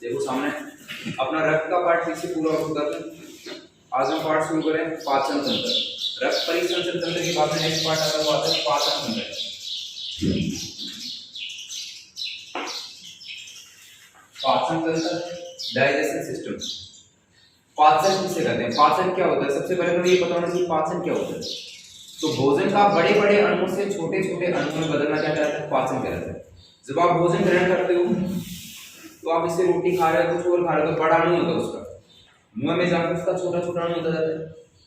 देखो सामने अपना रक्त का पार्ट किससे पूरा होता है। आज हम पार्ट शुरू करें पाचन तंत्र। रक्त परिसंचरण तंत्र के बाद में नेक्स्ट पार्ट आता है वो आता है पाचन तंत्र। पाचन तंत्र डाइजेशन सिस्टम। पाचन किसे कहते हैं, पाचन क्या होता है, सबसे पहले हमें ये पता होना चाहिए पाचन क्या होता है। तो भोजन का बड़े बड़े अणुओं से छोटे छोटे अणुओं में बदलना क्या कहलाता है, पाचन कहलाता है। जब आप भोजन ग्रहण करते हो तो आप इससे रोटी खा रहे हो, कुछ और खा रहे हो, तो बड़ा अणु होता है उसका, मुंह में जाकर उसका छोटा छोटा अणु होता जाता है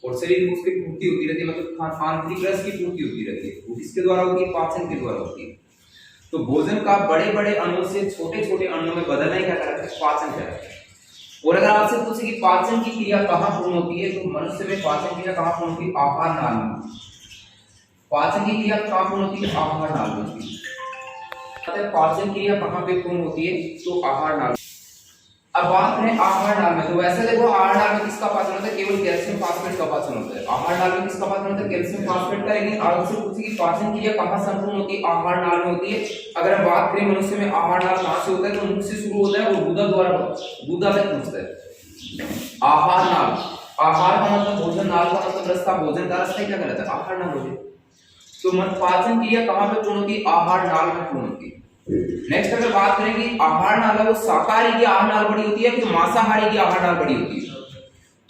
और शरीर में उसकी पूर्ति होती रहती है, मतलब आंतरिक रस की पूर्ति होती रहती है, वो किसके द्वारा होती है, पाचन के द्वारा होती है। तो भोजन का बड़े बड़े अणुओं से छोटे छोटे अणुओं में बदलना ही क्या कहलाता है, पाचन कहलाता है। और अगर आपसे पूछे कि पाचन की क्रिया कहाँ पूर्ण होती है, तो मनुष्य में पाचन क्रिया कहाँ पूर्ण होती है, आहार नाल में। पाचन की क्रिया कहाँ पूर्ण होती है, आहार नाल में होती है। पाचन क्रिया कहाँ पे पूर्ण होती है, तो आहार नाल। अब बात करें आहार नाल में, तो वैसे देखो आहार नाल में किसका पाचन होता है, केवल कैल्शियम फास्फेट का पाचन होता है। आहार नाल में किसका पाचन होता है, कैल्शियम फास्फेट का। लेकिन आपसे पूछे कि पाचन क्रिया कहाँ संपूर्ण होती है, आहार नाल में होती है। अगर हम बात करें मनुष्य में आहार नाल कहाँ से होता है, तो मुख से शुरू होता है और गुदा तक पहुंचता है। आहार नाल, आहार का मतलब भोजन, नाल का मतलब रास्ता, भोजन का रास्ता क्या कहलाता है, आहार नाल होती है। तो पाचन क्रिया कहाँ पे पूर्ण होती है, आहार नाल में पूर्ण होती है। नेक्स्ट अगर बात करेंगे आहार नाल है वो शाकाहारी की आहार नाल बड़ी होती है कि मांसाहारी की आहार नाल बड़ी होती है,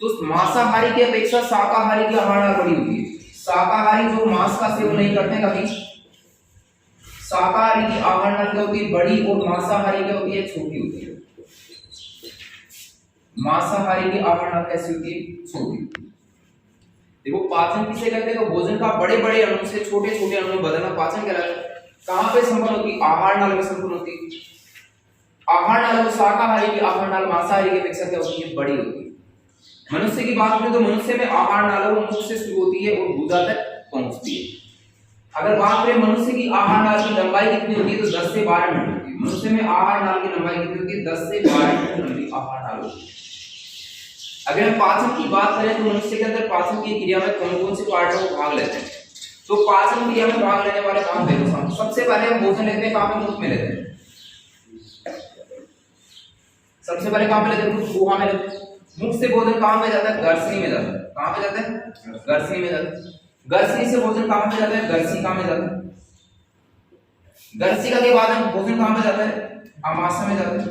तो मांसाहारी की अपेक्षा शाकाहारी की आहार नाल बड़ी होती है। शाकाहारी जो मांस का सेवन नहीं करते कभी, शाकाहारी की आहार नाल क्या होती है, बड़ी, और मांसाहारी क्या होती है, छोटी होती है। मांसाहारी की आहार नाल कैसी होती है, छोटी। देखो पाचन किसे कहते हैं, तो भोजन का बड़े बड़े अणु से छोटे छोटे अणु में बदलना पाचन कहलाता है। कहां पे संपन्न होती है, आहार नाल में संपन्न होती है। आहार नाल शाकाहारी की आहार नाल मांसाहारी की अपेक्षा क्या होती है, बड़ी होती है। मनुष्य की बात करें तो मनुष्य में आहार नाल मुख से शुरू होती है और गुदा तक पहुंचती है। अगर बात करें मनुष्य की आहार नाल की लंबाई कितनी होती है, तो 10 से 12 मीटर होती है। मनुष्य में आहार नाल की लंबाई कितनी होती है, 10 से 12 मीटर लंबी आहार नाल होती है। अगर हम पाचन की बात करें तो मनुष्य के अंदर पाचन की क्रिया में कौन कौन से पार्ट है वो भाग लेते हैं। तो पाचन क्रिया में भाग लेने वाले कहां पे, सबसे पहले हम भोजन लेते हैं, कहां पे, मुख में लेते हैं। सबसे पहले कहां पे लेते हैं, गुहा में लेते हैं। मुख से भोजन कहां पे जाता है, गर्सनी में जाता है। कहां पे जाता है, गर्सनी में जाता है। गर्सनी से भोजन कहां पे जाता है, गर्सिका में जाता है। गर्सिका के बाद हम भोजन कहां पे जाता है, आमाशय में जाता है।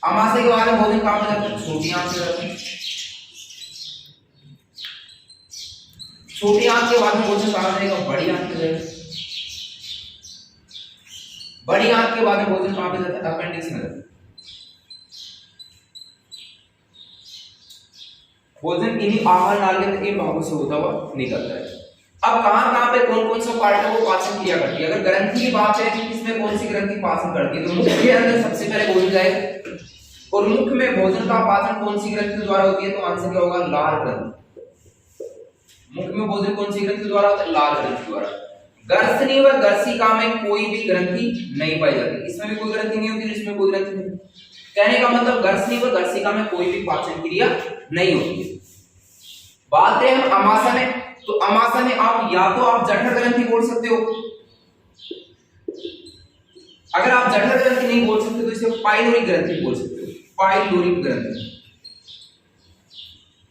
आमाशय के बाद में भोजन कहां पे जाता है, छोटी आंत में जाता है। छोटी आंत के बाद में भोजन कहां जाएगा, बड़ी आंत में जाएगा। बड़ी आंत के बाद में भोजन कहां पे जाता है, अपेंडिक्स में जाता है। भोजन इन्हीं आहार नाल के इन भागों से होता हुआ निकलता है। अब कहां पे कौन कौन सा पार्ट है वो पाचन क्रिया करती है। अगर ग्रंथि की बात है कि किसमें कौन सी ग्रंथि पाचन करती है, तो मुख के अंदर सबसे पहले भोजन जाएगा। और मुख में भोजन का पाचन कौन सी ग्रंथि द्वारा होती है, तो आंसर क्या होगा, लार ग्रंथि। मुख में भोजन कौन सी ग्रंथि द्वारा होता है, लार ग्रंथि द्वारा। गर्सनी व गर्सिका में कोई भी ग्रंथि नहीं पाई जाती, इसमें भी कोई ग्रंथि नहीं होती, इसमें कोई ग्रंथि नहीं। कहने का मतलब गर्सनी व गर्सिका में कोई भी पाचन क्रिया नहीं होती है। बात करें हम आमाशय में, तो आमाशय में आप या तो आप जठर ग्रंथि बोल सकते हो। अगर आप जठर ग्रंथि नहीं बोल सकते तो इसे पाइलोरिक ग्रंथि बोल सकते हो। पाइलोरिक ग्रंथि,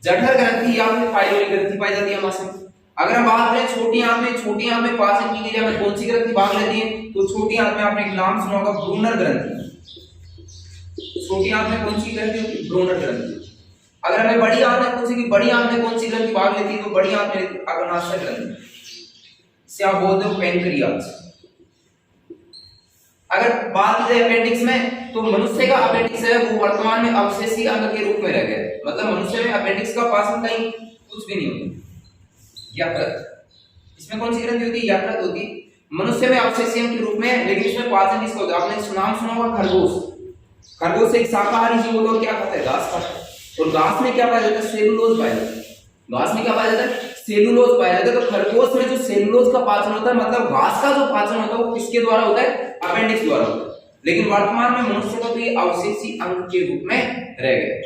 जठर ग्रंथि या फिर पाइलोरिक ग्रंथि पाई जाती है आमाशय में। अगर हम बात करें छोटी आंत में, छोटी आंत में पाचन की क्रिया में कौन सी ग्रंथि भाग लेती है, तो छोटी आंत में आपने एक नाम सुना होगा, ब्रूनर ग्रंथि। छोटी आंत में कौन सी ग्रंथि होती है, ब्रूनर ग्रंथि। अगर हमें बड़ी आंत में पूछे कि बड़ी आंत में कौन सी ग्रंथि भाग लेती है, तो बड़ी आंत में अग्नाशय ग्रंथि से आप बोलते हो पेनक्रियास। अगर बात की जाए अपेंडिक्स में, तो मनुष्य का अपेंडिक्स है वो वर्तमान में अवशेषी अंग के रूप में रह गया। मतलब मनुष्य में अपेंडिक्स का पाचन कहीं कुछ भी नहीं होता। यकृत, इसमें कौन सी ग्रंथि होती है, यकृत होती है। मनुष्य में अवशेषी अंग के रूप में, लेकिन इसमें पाचन किसका होता है, आपने नाम सुना होगा खरगोश। खरगोश एक शाकाहारी जीव होता है, क्या खाता है, घास खाता है। और घास में क्या पाया जाता है, सेलुलोज पाया जाता है। घास में क्या पाया जाता है, सेलुलोज पाया जाता है। तो खरगोश में जो सेलुलोज का पाचन होता है, मतलब घास का जो पाचन होता है वो किसके द्वारा होता है, अपेंडिक्स द्वारा होता है। लेकिन वर्तमान में मनुष्य का तो ये अवशेषी अंग के रूप में रह गए।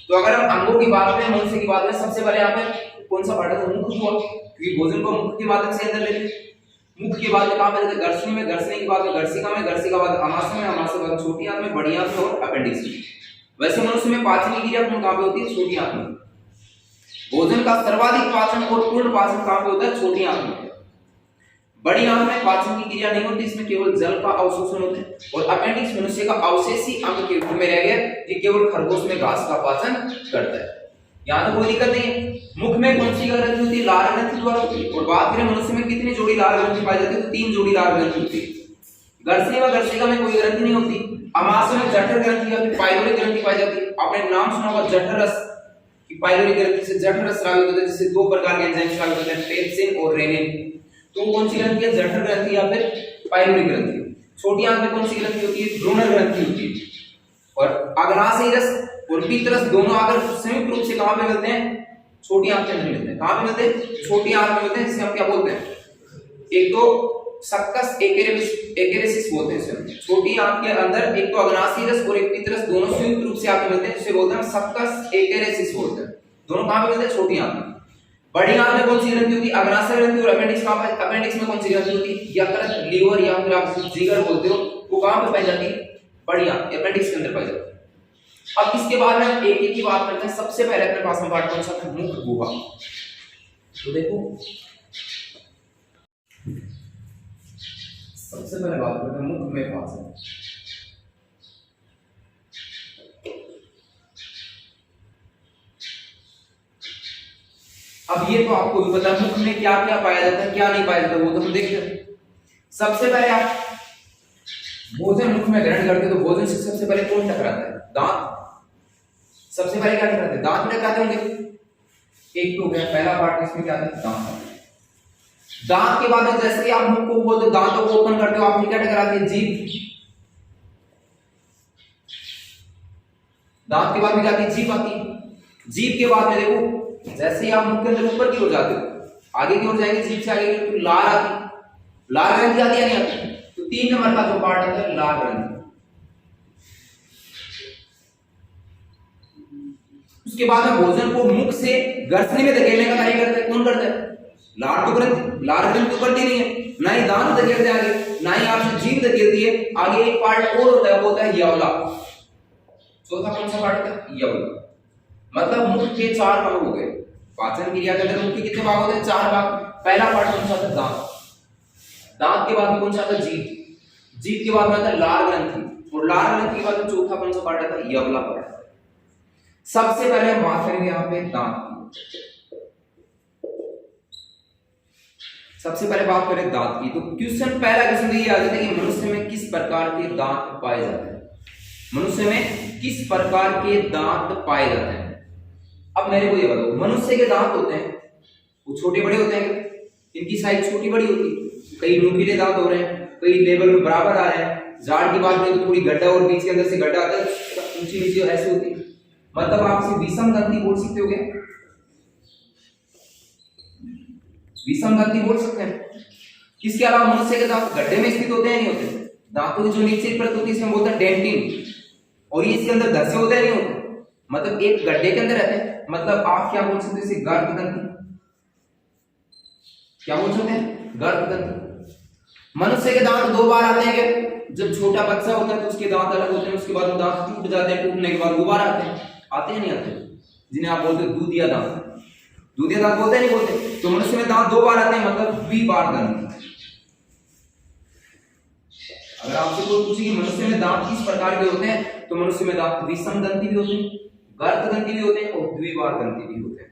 तो अगर हम अंगों की बात करें, मनुष्य की बात करें, सबसे पहले यहाँ पे कौन सा पार्ट है, तो मुख हुआ, क्योंकि भोजन को मुख के माध्यम से अंदर लेते हैं। मुख के बाद में कहां पे रहते हैं? गर्सनी में, गर्सनी के बाद में गर्सिका में, गर्सिका बाद अमाशय में, अमाशय बाद छोटी आंत में, बड़ी आंत में और अपेंडिक्स में। वैसे मनुष्य में पाचन की क्रिया कहां पे होती है? छोटी आंत में। भोजन का सर्वाधिक पाचन और पूर्ण पाचन कहां पे होता है? छोटी आंत में। बड़ी आंत में पाचन की क्रिया नहीं होती, इसमें केवल जल का अवशोषण होता है। और अपेंडिक्स मनुष्य का अवशेषी अंग के रूप में रह गया, ये केवल खरगोश में घास का पाचन करता है। यहाँ तो कोई दिक्कत नहीं है। मुख में कौन सी ग्रंथि होती है? लार ग्रंथि द्वारा होती है। और बात करें मनुष्य में कितनी जोड़ी लार ग्रंथि पाई जाती है? तो 3 जोड़ी लार ग्रंथि होती है। गर्सनी व गर्सिका में कोई ग्रंथि नहीं होती। अमाशय में जठर ग्रंथि या फिर पाइलोरी ग्रंथि पाई जाती है। आपने नाम सुना होगा जठरस, कि पाइलोरी ग्रंथि से जठरस स्रावित होता है, जिससे 2 प्रकार के एंजाइम स्रावित होते हैं, पेप्सिन और रेनिन। तो कौन सी ग्रंथि है? जठर ग्रंथि या फिर पाइलोरी ग्रंथि। छोटी आंत में कौन सी ग्रंथि होती है? ब्रूनर ग्रंथि होती है। और अग्नाशयी रस और पीतरस दोनों अगर संयुक्त रूप से कहां पे मिलते हैं? छोटी आंत में मिलते हैं। कहां पे मिलते हैं? छोटी आंत में मिलते हैं, जिसे हम क्या बोलते हैं? एक तो सक्कस एकेरेसिस बोलते हैं इसे। छोटी आंत के अंदर एक तो अग्नाशयी रस और एक पीतरस दोनों संयुक्त रूप से आके मिलते हैं, जिसे बोलते हैं सक्कस एकेरेसिस बोलते हैं। दोनों कहां पे मिलते हैं? छोटी आंत में। बड़ी आंत में कौन सी ग्रंथि होती है? अग्नाशय ग्रंथि। और अपेंडिक्स कहां पे? अपेंडिक्स में कौन सी ग्रंथि होती है? यकृत, लीवर या फिर आप जिगर बोलते हो, वो कहां पे पाई जाती है? बड़ी आंत, अपेंडिक्स के अंदर पाई जाती है। अब इसके बाद में एक एक की बात करते हैं। सबसे पहले अपने पास में पार्ट कौन सा था? मुख गुहा। तो देखो सबसे पहले बात करते हैं मुख में पाचन। अब ये तो आपको भी पता है मुख में क्या क्या पाया जाता है, क्या नहीं पाया जाता, वो तो हम देखते हैं। सबसे पहले आप भोजन मुख में ग्रहण करते हो तो भोजन से सबसे पहले कौन टकराता है? दांत। सबसे पहले क्या टकराते हैं? दांत टकराते होंगे। एक तो गया पहला पार्ट, इसमें क्या था? दांत। दांत के बाद जैसे ही आप मुख को खोलते हो, दांतों को ओपन करते हो, आपने क्या टकराती है? जीभ। दांत के बाद में क्या आती है? जीभ आती है। जीभ के बाद में देखो जैसे ही आप मुख के अंदर ऊपर की ओर जाते हो, आगे की ओर जाएंगे, जीभ से आगे की लार आती। लार ग्रंथि आती है नहीं आती? तो 3 नंबर का जो पार्ट आता है लार ग्रंथि। उसके बाद में भोजन को मुख से गर्सनी में धकेलने का कार्य करता है। कौन करता है? लार तो ग्रंथि, लार ग्रंथि तो करती नहीं है, ना ही दांत धकेलते आगे, ना ही आपसे जीभ धकेलती है। आगे एक पार्ट और होता है, वो होता है यवला। चौथा कौन सा पार्ट है? यवला। मतलब मुख के 4 भाग हो गए। पाचन क्रिया के अंदर मुख के कितने भाग होते हैं? 4 भाग। पहला पार्ट कौन सा था? दांत। दांत के बाद में कौन सा आता? जीभ। जीभ के बाद में आता है लार ग्रंथि। और लार ग्रंथि के बाद में चौथा कौन सा पार्ट आता है? यवला पार्ट। सबसे पहले हम बात करेंगे यहाँ पे दांत की। सबसे पहले बात करें दांत की, तो क्वेश्चन पहला क्वेश्चन ये आ जाता है कि मनुष्य में किस प्रकार के दांत पाए जाते हैं? मनुष्य में किस प्रकार के दांत पाए जाते हैं? अब मेरे को ये बताओ, मनुष्य के दांत होते हैं वो छोटे बड़े होते हैं? इनकी साइज छोटी बड़ी होती है। कई नुकीले दांत हो रहे हैं, कई लेवल में बराबर आ रहे हैं। जाड़ की बात करें तो थोड़ी गड्ढा और बीच के अंदर से गड्ढा आता है, ऊंची नीचे ऐसे होती है। मतलब आप इसे विषम दंती बोल सकते हो क्या? विषम दंती बोल सकते हैं। इसके अलावा मनुष्य के दांत गड्ढे में स्थित होते हैं नहीं होते? दांतों की जो नीचे परत होती है इसमें बोलते हैं डेंटिन, और ये इसके अंदर धंसे होते हैं नहीं होते? मतलब एक गड्ढे के अंदर रहते हैं। मतलब आप क्या बोल सकते हैं इसे? गर्भदंती। क्या बोल सकते हैं? गर्भदंती। मनुष्य के दांत 2 बार आते हैं क्या? जब छोटा बच्चा होता है तो उसके दांत अलग होते हैं, उसके बाद दांत टूट जाते हैं, टूटने के बाद दोबारा आते हैं। आते हैं नहीं आते? जिन्हें आप बोलते हो दूधिया दांत। दूधिया दांत बोलते हैं नहीं बोलते? तो मनुष्य में दांत 2 बार आते हैं, मतलब द्विबार दंत। अगर आपसे कोई पूछे कि मनुष्य में दांत किस प्रकार के होते हैं, तो मनुष्य में दांत विषम दंती भी होते हैं, गर्भदंती भी होते हैं और द्विबार दंती भी होते हैं।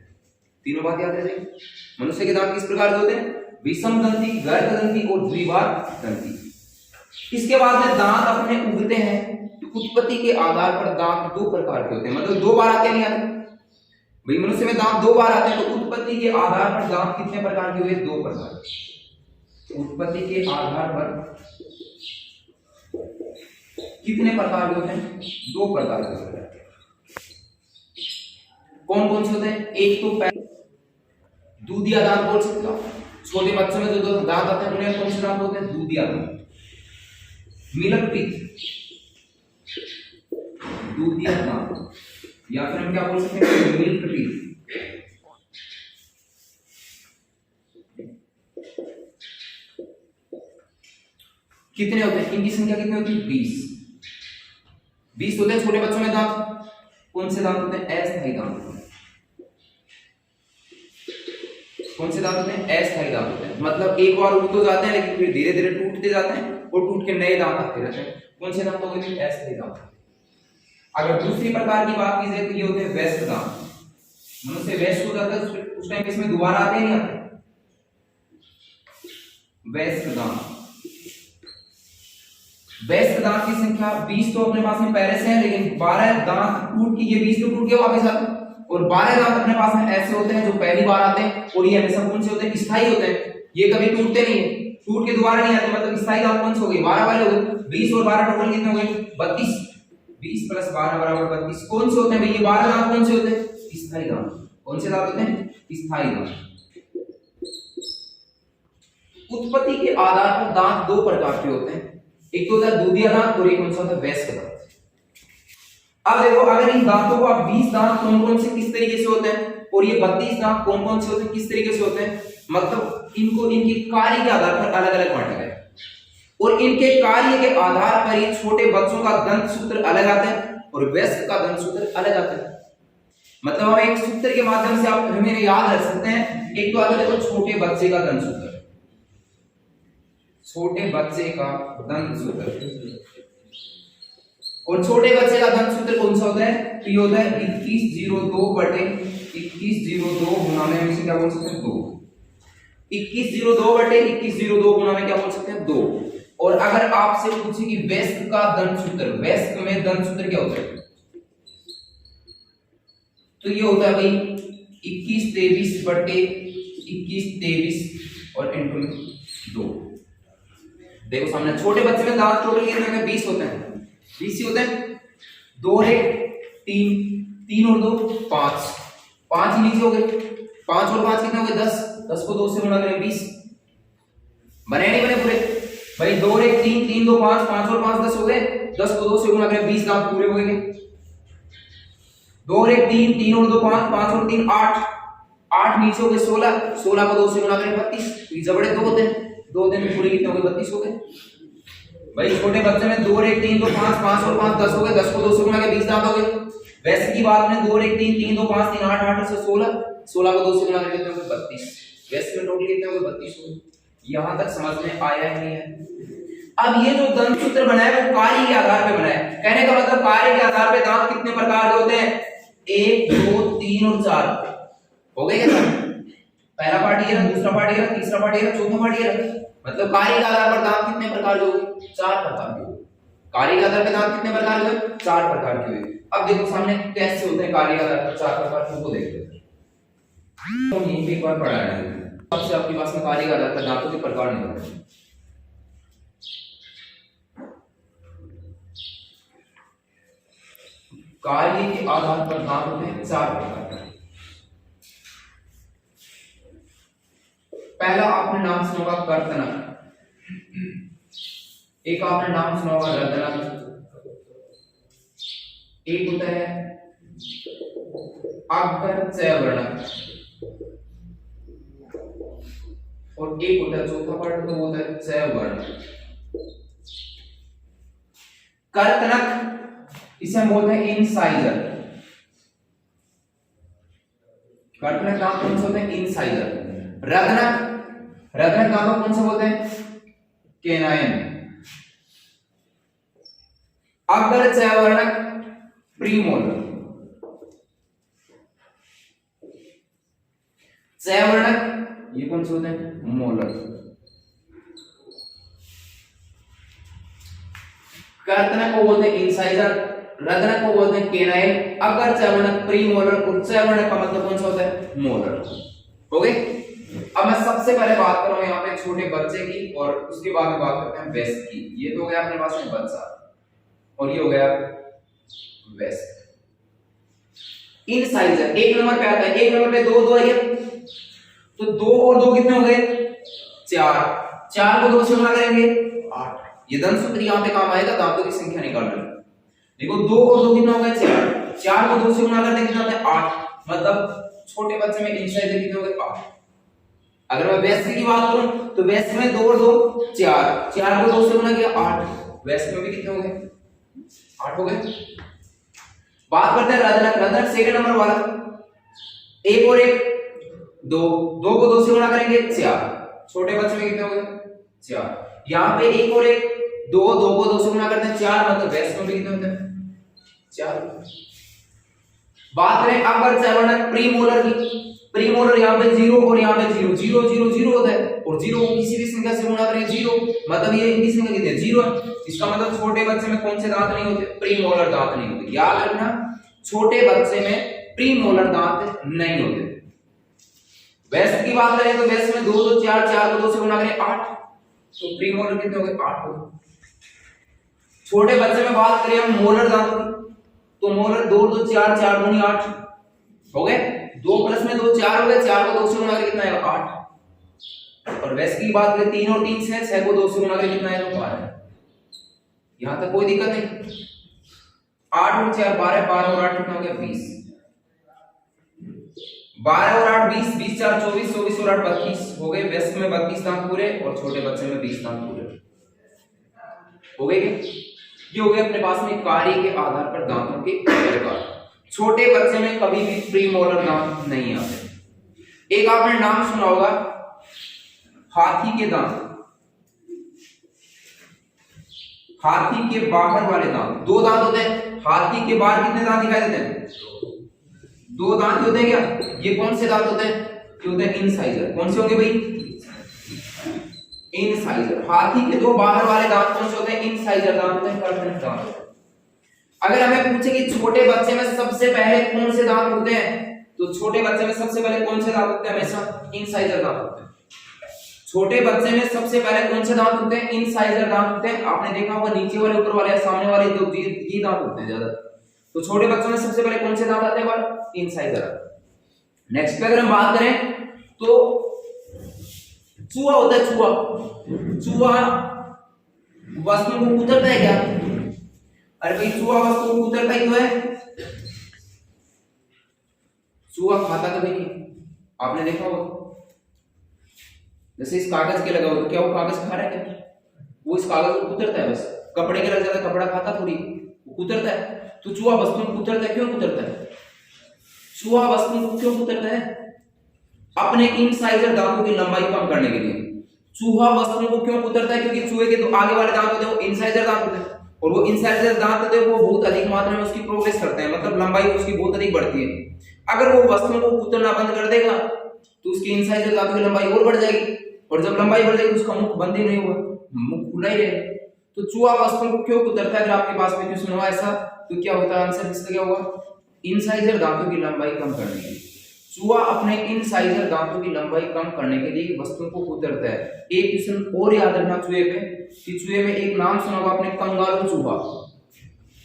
तीनों बात याद रखें। मनुष्य के दांत किस प्रकार के होते हैं? विषम दंती, गर्भदंती और द्विबार दंती। इसके बाद में दांत अपने उगते हैं। उत्पत्ति के आधार पर दांत 2 प्रकार के होते हैं, मतलब 2 बार आते हैं नहीं आते? भाई मनुष्य में दांत 2 बार आते हैं, तो उत्पत्ति के आधार पर दांत कितने प्रकार के हुए? 2 प्रकार। उत्पत्ति के आधार पर कितने प्रकार के होते हैं? 2 प्रकार के होते हैं। कौन कौन से होते हैं? एक तो दूधिया दांत बोल सकते हो। छोटे बच्चों में जो दांत आते हैं उन्हें कौन से दांत होते हैं? दूधिया दांत। मिल्क टीथ, दूधिया दांत, या फिर हम क्या बोल सकते हैं? Milk teeth. कितने होते हैं? इनकी संख्या कितनी होती है? 20 होते हैं छोटे बच्चों में दांत। कौन से दांत होते हैं? अस्थायी दांत। कौन से दांत होते हैं? अस्थायी दांत होते हैं। मतलब एक बार उग तो जाते हैं लेकिन फिर धीरे धीरे टूटते जाते हैं और टूट के नए दांत आते रहते हैं। कौन से दांत होते हैं? अस्थायी दांत। अगर दूसरी प्रकार की बात की जाए तो ये होते हैं वयस्क दांत। मनुष्य वयस्क हो जाता है उस टाइम इसमें दोबारा आते हैं नहीं आते? वयस्क दांत। वयस्क दांत की संख्या 20 तो अपने पास में पहले से है, लेकिन 12 दांत टूट के, ये 20 तो टूट के वापस आते हैं और 12 दांत अपने पास में ऐसे होते हैं जो पहली बार आते हैं और ये हमेशा कौन से होते हैं? स्थायी होते हैं। ये कभी टूटते नहीं है, टूट के दोबारा नहीं आते। मतलब स्थायी दांत कौन से हो गए? 12 वाले हो गए। 20 और 12 टोटल कितने हो गए? 32। 20 + 12 = 32। कौन से होते हैं भाई ये 12 दांत? कौन से होते हैं? स्थायी दांत। कौन से दांत होते हैं? स्थायी दांत। उत्पत्ति के आधार पर दांत दो प्रकार के होते हैं, एक तो होता है दूधिया दांत और एक कौन सा होता है? वयस्क दांत। अब देखो, अगर इन दांतों को आप 20 दांत कौन कौन से किस तरीके से होते हैं और ये 32 दांत कौन कौन से होते हैं किस तरीके से होते हैं, मतलब इनको इनके कार्य के आधार पर अलग अलग बांटा गया और इनके कार्य के आधार पर ये छोटे बच्चों का दंत सूत्र अलग आता है और वयस्क का दंत सूत्र अलग आता है। मतलब हम एक सूत्र के माध्यम से आप हमें याद रख सकते हैं। एक तो आता है देखो छोटे बच्चे का दंत सूत्र, छोटे बच्चे का दंत सूत्र। और छोटे बच्चे का दंत सूत्र कौन सा होता है? तो ये होता है 2102 बटे 2102 गुना में हम इसे क्या बोल सकते हैं? 2। 2102 बटे 2102 गुना में क्या बोल सकते हैं? 2। और अगर आपसे पूछे कि वयस्क का दंत सूत्र, वयस्क में दंत सूत्र क्या होता है, तो ये होता है भाई 2123 बटे 2123 और इनटू 2। देखो सामने छोटे बच्चे में दांत टोटल कितने होते हैं? 20 होते हैं। 20 ही होते हैं। 2 और 1 3, 3 और 2 5, 5 ही नीचे हो गए। 5 और 5 कितने हो गए? 10। 10 को 2 से गुणा करें 20। बने नहीं बने पूरे भाई? 2 और 1 3, 3 2 5, 5 और 5 10 हो गए। 10 को 2 से गुणा करें 20 दांत पूरे हो गए। 2 और 1 3, 3 और 2 5, 5 और 3 8, 8 नीचे हो गए 16, 16 को 2 से गुणा करें 32। तो ये जबड़े 2 होते हैं। 2 दिन में पूरे कितने हो गए? 32 हो गए भाई। छोटे बच्चे में 2 और 1 3 2 5, 5 और 5 10 हो गए। 10 को 2 से गुणा के 20 दांत हो गए। वैसे की बात में 2 और 1 3, 3 2 5 3 8, 8 से 16, 16 को 2 से गुणा करके कितने हो गए? 32। वैसे में टोटल कितने हो गए? 32 हो गए। यहां तक समझ में आया है नहीं है? अब ये जो दंत सूत्र बनाया वो कार्य के आधार पे बनाया। कहने का मतलब कार्य के आधार पे दांत कितने प्रकार के होते हैं? 1 2 3 और 4 हो गए क्या? पहला पार्ट ये रहा, दूसरा पार्ट ये रहा, तीसरा पार्ट ये रहा, चौथा पार्ट ये रहा। मतलब कार्य के आधार पर दांत कितने प्रकार के होंगे? 4 प्रकार के होंगे। कार्य के आधार पर दांत कितने प्रकार के होंगे? 4 प्रकार के होंगे। अब देखो सामने कैसे होते हैं कार्य के आधार पर 4 प्रकार के, वो देखते हैं। तो यहीं पे एक बार पढ़ा है सबसे आपके पास में कार्य के आधार पर दांतों के प्रकार निकलते हैं। कार्य के आधार पर दांत होते हैं 4 प्रकार के। पहला आपने नाम सुना होगा कर्तनक, एक आपने नाम सुना होगा रदनक, एक होता है अग्रचयवर्णक और एक होता है चौथा पार्ट तो वो होता है चयवर्णक। कर्तनक इसे हम बोलते हैं इनसाइजर। कर्तनक दांत कौन से होते हैं? इनसाइजर। रदनक, रदनक दांतों कौन से बोलते हैं? केनाइन। अग्रचयवर्णक प्रीमोलर। चयवर्णक ये कौन से होते हैं? मोलर। कर्तनक को बोलते हैं इनसाइजर, रदनक को बोलते हैं केनाइन, अग्रचयवर्णक प्रीमोलर और चयवर्णक का मतलब कौन सा होता है? मोलर। हो गए? अब मैं सबसे पहले बात कर रहा हूं यहाँ पे छोटे बच्चे की और उसके बाद में बात करते हैं वयस्क की। ये तो हो गया अपने पास में बच्चा और ये हो गया वयस्क। इनसाइजर एक नंबर पे आता है, एक नंबर पे 2 2 है तो 2 और 2 कितने हो गए? 4, 4 को 2 से गुणा करेंगे 8। ये दंत सूत्र यहाँ पे काम आएगा दांतों की संख्या निकालने में। देखो 2 और 2 कितना हो गया? 4, 4 को 2 से गुणा करते कितना होता है? 8। मतलब छोटे बच्चे में इनसाइजर कितने हो गए? 8। अगर मैं व्यस्क की बात करूं तो व्यस्क में 2 और 2 4, 4 को 2 से गुना किया 8, व्यस्क में भी कितने हो गए 8 हो गए। बात करते हैं रजनक। रजनक सेकंड नंबर वाला, 1 और 1 2, 2 को 2 से गुना करेंगे 4, छोटे बच्चे में कितने हो गए 4। यहां पे 1 और 1 2, 2 को 2 से गुना करते हैं 4, मतलब व्यस्क में भी कितने होते हैं 4। बात करें अब वर्णक प्रीमोलर की, प्रीमोलर यहाँ पे 0 और यहाँ पे 0, 0 0 0 होता है और 0 को किसी भी संख्या से गुणा करें 0, मतलब ये इनकी संख्या कितनी है 0 है। इसका मतलब छोटे बच्चे में कौन से दांत नहीं होते, प्रीमोलर दांत नहीं होते। याद रखना छोटे बच्चे में प्रीमोलर दांत नहीं होते। वयस्क की बात करें तो वयस्क में 2 2 4, 4 को 2 से गुणा करें 8, तो प्रीमोलर कितने हो गए 8 हो गए। छोटे बच्चे में बात करें हम मोलर दांतों की, तो मोलर 2 2 4, 4 दूनी 8 हो गए, 2 प्लस में 2 4 हो गए, 4 को 2 से गुणा करके कितना आएगा 8। और वैसे की बात करें 3 और 3 से 6 को 2 से गुणा करके कितना आएगा 12। यहां तक कोई दिक्कत नहीं। 8 और 4 12, 12 और 8 कितना हो गया 20, 12 और 8 20, 20 4 24, 24 और 8 32 हो गए। वैसे में 32 दांत पूरे और छोटे बच्चे में 20 दांत पूरे हो गए। ये हो गया अपने पास में कार्य के आधार पर दांतों के प्रकार। छोटे बच्चे में कभी भी प्रीमोलर दांत नहीं आते। एक आपने नाम सुना होगा हाथी के दांत, हाथी के बाहर वाले दांत, 2 दांत होते हैं। हाथी के बाहर कितने दांत दिखाई देते हैं 2 दांत होते हैं क्या। ये कौन से दांत होते हैं, ये होते हैं इंसाइजर। कौन से होंगे भाई इंसाइजर। हाथी के 2 बाहर वाले दांत कौन से होते हैं इंसाइजर दांत होते हैं, कर्तन दांत। अगर हमें पूछे कि छोटे बच्चे में सबसे पहले कौन से दांत होते हैं, तो छोटे बच्चे में सबसे पहले कौन से दांत होते हैं, हमेशा इंसाइजर दांत होते हैं। छोटे बच्चे में सबसे पहले कौन से दांत होते हैं इंसाइजर दांत होते हैं। आपने देखा होगा नीचे वाले ऊपर वाले सामने वाले दो ये दांत होते हैं ज्यादा। तो छोटे बच्चों में सबसे पहले कौन से दांत आते हैं इंसाइजर। नेक्स्ट पे अगर हम बात करें तो चूहा होता है। चूहा वस्तु को कुतरता है क्या, अरे भाई चूहा वस्तु को कुतरता ही तो है, चूहा खाता कभी नहीं। आपने देखा होगा जैसे इस कागज के लगा हो तो क्या वो कागज खा रहा है क्या, वो इस कागज को कुतरता है। बस कपड़े के लग जाता है, कपड़ा खाता थोड़ी, वो कुतरता है। तो चूहा वस्तु को कुतरता है, क्यों कुतरता है चूहा वस्तु को क्यों कुतरता है, अपने इंसाइजर दांतों की लंबाई कम करने के लिए। चूहा वस्तु को क्यों कुतरता है, क्योंकि चूहे के तो आगे वाले दांत होते हैं वो इंसाइजर दांत होते हैं, और वो इंसाइजर दांत होते हैं वो बहुत अधिक मात्रा में उसकी प्रोग्रेस करते हैं, मतलब लंबाई उसकी बहुत अधिक बढ़ती है। अगर वो वस्तु को कुतरना बंद कर देगा तो उसकी इंसाइजर दांतों की लंबाई और बढ़ जाएगी, और जब लंबाई बढ़ जाएगी तो उसका मुख बंद ही नहीं होगा, मुख खुला ही रहेगा। तो चूहा वस्तु को क्यों कुतरता है, अगर आपके पास में क्वेश्चन हुआ ऐसा तो क्या होता है आंसर, इसका क्या होगा इंसाइजर दांतों की लंबाई कम करने के लिए। चूहा अपने इंसाइजर दांतों की लंबाई कम करने के लिए वस्तु को कुतरता है। एक क्वेश्चन और याद रखना चूहे पे, कि चूहे में एक नाम सुना होगा आपने कंगारू चूहा।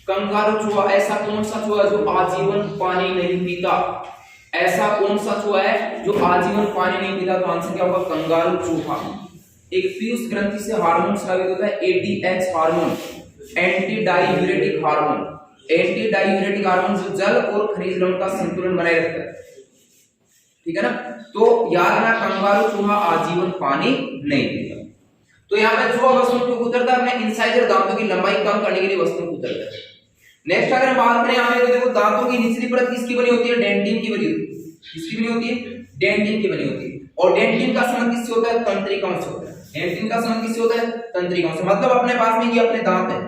कंगारू चूहा ऐसा कौन सा चूहा जो आजीवन पानी नहीं पीता, ऐसा कौन सा चूहा है जो आजीवन पानी नहीं पीता, तो आंसर क्या होगा कंगारू चूहा। एक पीयूष ग्रंथि से हार्मोन स्रावित होता है ATH hormone, anti diuretic hormone. Anti diuretic hormone जो जल और खनिज लवण का संतुलन बनाए रखता है, ठीक है ना। तो याद रखना कंगारू चूहा आजीवन पानी नहीं पीता। तो यहाँ पे चूहा वस्तु को कुतरता है, अपने इंसाइजर दांतों की लंबाई कम करने के लिए वस्तु को कुतरता है। नेक्स्ट अगर हम बात करें यहाँ पे तो देखो दांतों की निचली परत किसकी बनी होती है, डेंटिन की बनी होती है। किसकी बनी होती है, डेंटिन की बनी होती है। और डेंटिन का संबंध किससे होता है, तंत्रिकाओं से होता है। डेंटिन का संबंध किससे होता है, तंत्रिकाओं से। मतलब अपने पास में ये अपने दांत है,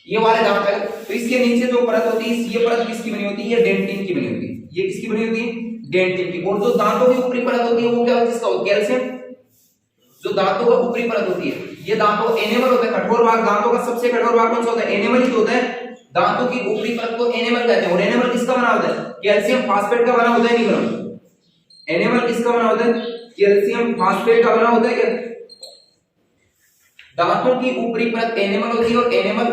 ये वाले दांत है, तो इसके नीचे जो परत होती है ये परत किसकी बनी होती है, ये डेंटिन की बनी होती है। ये किसकी बनी होती है, डेंटिन की। और जो दांतों की ऊपरी परत होती है वो क्या होती है, कैल्शियम। जो दांतों का ऊपरी परत होती है ये दांतों एनेमल होता है, कठोर भाग। दांतों का सबसे कठोर भाग कौन सा होता है, एनेमल ही होता है। दांतों की ऊपरी परत को एनेमल कहते हैं। और एनेमल किसका बना होता है, कैल्शियम फास्फेट का बना होता है, नहीं बना। एनेमल किसका बना होता है, कैल्शियम फास्फेट का बना होता है क्या। दांतों की ऊपरी परत एनेमल होती है, और एनेमल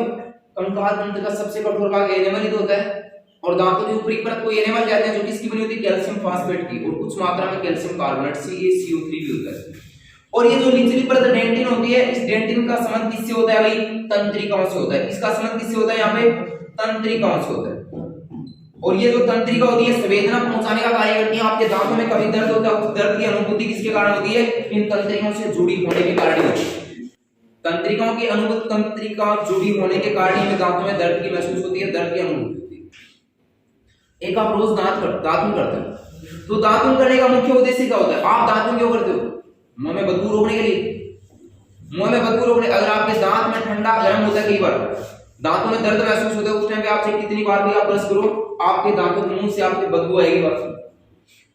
कंकाल तंत्र का सबसे कठोर भाग एनेमल ही होता है। और दांतों की ऊपरी परत को एनेमल कहते हैं, जो किसकी बनी होती है, कैल्शियम फास्फेट की, और कुछ मात्रा में कैल्शियम कार्बोनेट CaCO3 भी होता है। और ये जो निचली परत डेंटिन होती है, इस डेंटिन का संबंध किससे होता है भाई, तंत्रिकाओं से होता है। इसका संबंध किससे होता है, यहाँ पे तंत्रिकाओं से होता है। और ये जो तंत्रिका होती है संवेदना पहुंचाने का कार्य करती है। आपके दांतों में कभी दर्द होता है, उस दर्द की अनुभूति किसके कारण होती है? इन तंत्रिकाओं से जुड़ी होने के कारण होती है। तंत्रिकाओं की अनुभूति, तंत्रिका जुड़ी होने के कारण ही दांतों में दर्द की महसूस होती है, दर्द की अनुभूति होती है। एक आप रोज दातुन करते हो, तो दातुन करने का मुख्य उद्देश्य क्या होता है? आप दातुन क्यों करते हो? मुंह में बदबू रोकने के लिए। मुंह में बदबू रोकने, अगर आपके दांत में ठंडा गर्म होता है, कई बार दांतों में दर्द महसूस होता है, उस टाइम पे आप चाहे कितनी बार भी आप ब्रश करो, आपके दांतों के मुंह से आपकी बदबू आएगी।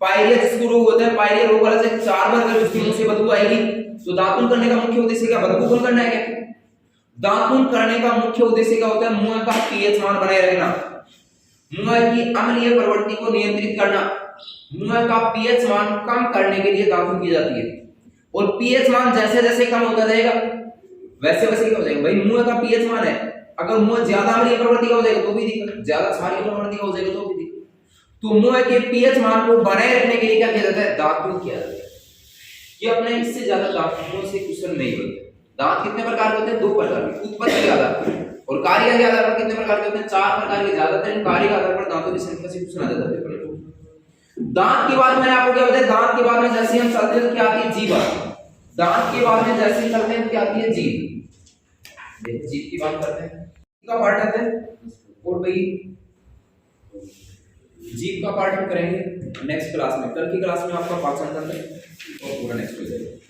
पायरिया जिसको रोग होता है, पायरिया रोग वाला से 4 बार अगर उसके मुंह से बदबू आएगी, तो दातुन करने का मुख्य उद्देश्य क्या? बदबू कम करना है क्या? दातुन करने का मुख्य उद्देश्य क्या होता है? मुंह का पीएच मान बनाए रखना, मुंह की अम्लीय प्रवृत्ति को नियंत्रित करना। मुंह का पीएच मान कम करने के लिए दातुन की जाती है। और पीएच मान जैसे जैसे कम होता जाएगा वैसे वैसे कम हो जाएगा। भाई मुंह का पीएच मान है, अगर मुंह ज्यादा अम्लीय प्रवृत्ति का हो जाएगा तो भी दिक्कत, ज्यादा क्षारीय प्रवृत्ति का हो जाएगा तो भी दिक्कत। तो मुंह के पीएच मान को बनाए रखने के लिए क्या किया जाता है? दातुन किया जाता है। ये अपने इससे ज्यादा दांतों से कुशल नहीं बनते। दांत कितने प्रकार के होते हैं? 2 प्रकार के, उत्पत्ति के आधार पर और कार्य के आधार पर कितने प्रकार के होते हैं? 4 प्रकार के। ज्यादातर कार्य के आधार पर दांतों की संख्या से कुछ ना ज्यादा है। दांत के बाद मैंने आपको क्या बताया? दांत के बाद में जैसे हम चलते हैं तो क्या आती है? जीभ। दांत के बाद में जैसे ही चलते हैं तो क्या आती है? जीभ। देखिए जीभ की बात करते हैं, का पार्ट आता है। और भाई जीभ का पार्ट हम करेंगे नेक्स्ट क्लास में। कल की क्लास में आपका पाचन तंत्र और पूरा नेक्स्ट हो जाएगा।